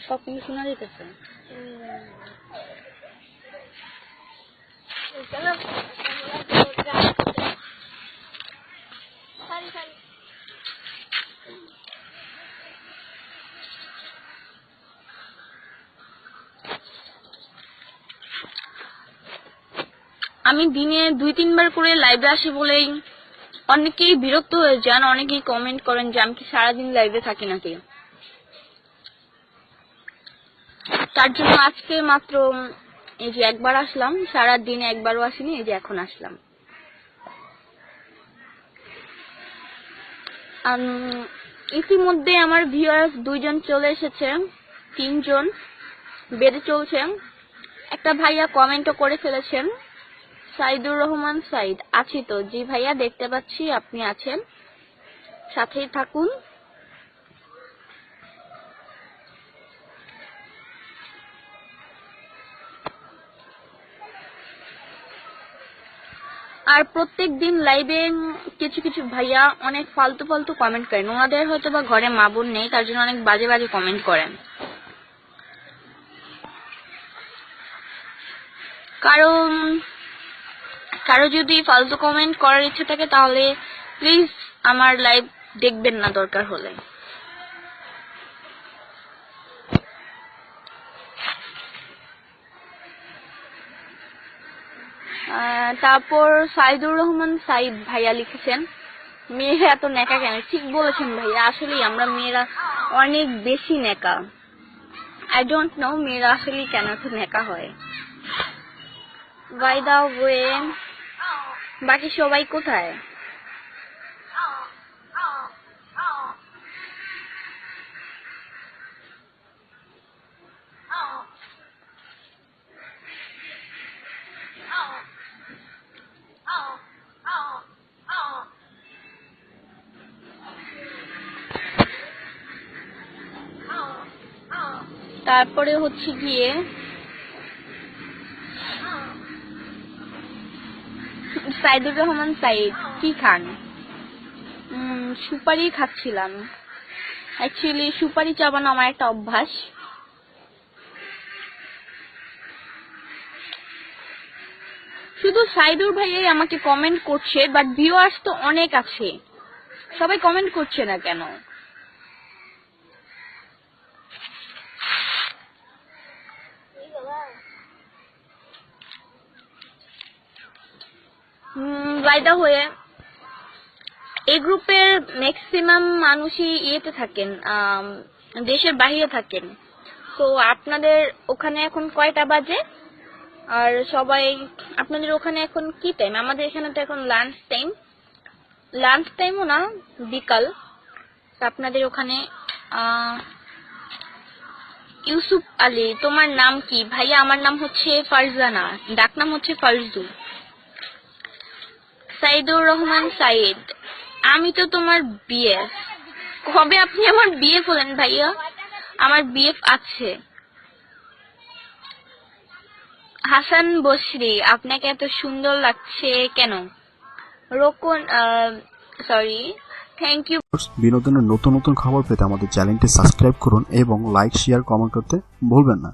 সব কিছু শোনা যেতেছে। আমি দিনে 2-3 বার করে লাইভে আসি বলেই অনেকেই বিরক্ত হয়ে যান, অনেকেই কমেন্ট করেন যে আমি কি সারাদিন লাইভে থাকি নাকি। তার জন্য আজকে মাত্র এই যে একবার আসলাম, সারাদিন একবারও আসিনি, এই যে এখন আসলাম। ইতিমধ্যে আমার ভিউয়ার্স 2 জন চলে এসেছে, 3 জন বেড়ে চলছে। একটা ভাইয়া কমেন্টও করে ফেলেছেন, সাইদুর রহমান সাইদ। আছি তো, জি ভাইয়া দেখতে পাচ্ছি আপনি আছেন, সাথেই থাকুন। আর প্রত্যেক দিন লাইভে কিছু কিছু ভাইয়া অনেক ফালতু ফালতু কমেন্ট করেন, ওনাদের হয়তো বা ঘরে মা বোন নেই, তার জন্য অনেক বাজে বাজে কমেন্ট করেন। কারো যদি ফালতু কমেন্ট করার ইচ্ছে থাকে তাহলে প্লিজ আমার লাইভ দেখবেন না দরকার হলে। তারপর সাইদুর রহমান সাইদ ভাইয়া লিখেছেন, মেয়েরা এত নেকা কেন? ঠিক বলেছেন ভাইয়া, আসলেই আমরা মেয়েরা অনেক বেশি নেকা। আই ডোন্ট নো মেয়েরা আসলে কেন এত নেকা হয়। বাই দা ওয়ে, বাকি সবাই কোথায়? তারপরে হচ্ছে গিয়ে সাইদুর রহমান সাইদ কি খান? সুপারি খাচ্ছিলাম। অ্যাকচুয়ালি সুপারি চাবানো আমার একটা অভ্যাস। শুধু সাইদুর ভাইয়াই আমাকে কমেন্ট করছে, বাট ভিউয়ার্স তো অনেক আছে, সবাই কমেন্ট করছে না কেন? বাই দা ওয়ে, এই গ্রুপের ম্যাক্সিমাম মানুষই ইয়েতে থাকেন, দেশের বাইরে থাকেন। তো আপনাদের ওখানে এখন কয়টা বাজে? আর সবাই আপনাদের ওখানে এখন কি টাইম? আমাদের এখানে তো এখন লাঞ্চ টাইমও না, বিকাল। আপনাদের ওখানে ইউসুফ আলী, তোমার নাম কি? ভাইয়া আমার নাম হচ্ছে ফারজানা, ডাকনাম হচ্ছে ফারজু। সাইদুর রহমান সাইদ, আমি তো তোমার বিএফ। কবে আপনি আমার বিএফ হলেন ভাইয়া? আমার বিএফ আছে। হাসান বসরি, আপনাকে এত সুন্দর লাগছে কেন? রোকন, সরি, থ্যাংক ইউ। বিনোদনের নতুন নতুন খবর পেতে আমাদের চ্যানেলটি সাবস্ক্রাইব করুন এবং লাইক, শেয়ার, কমেন্ট করতে ভুলবেন না।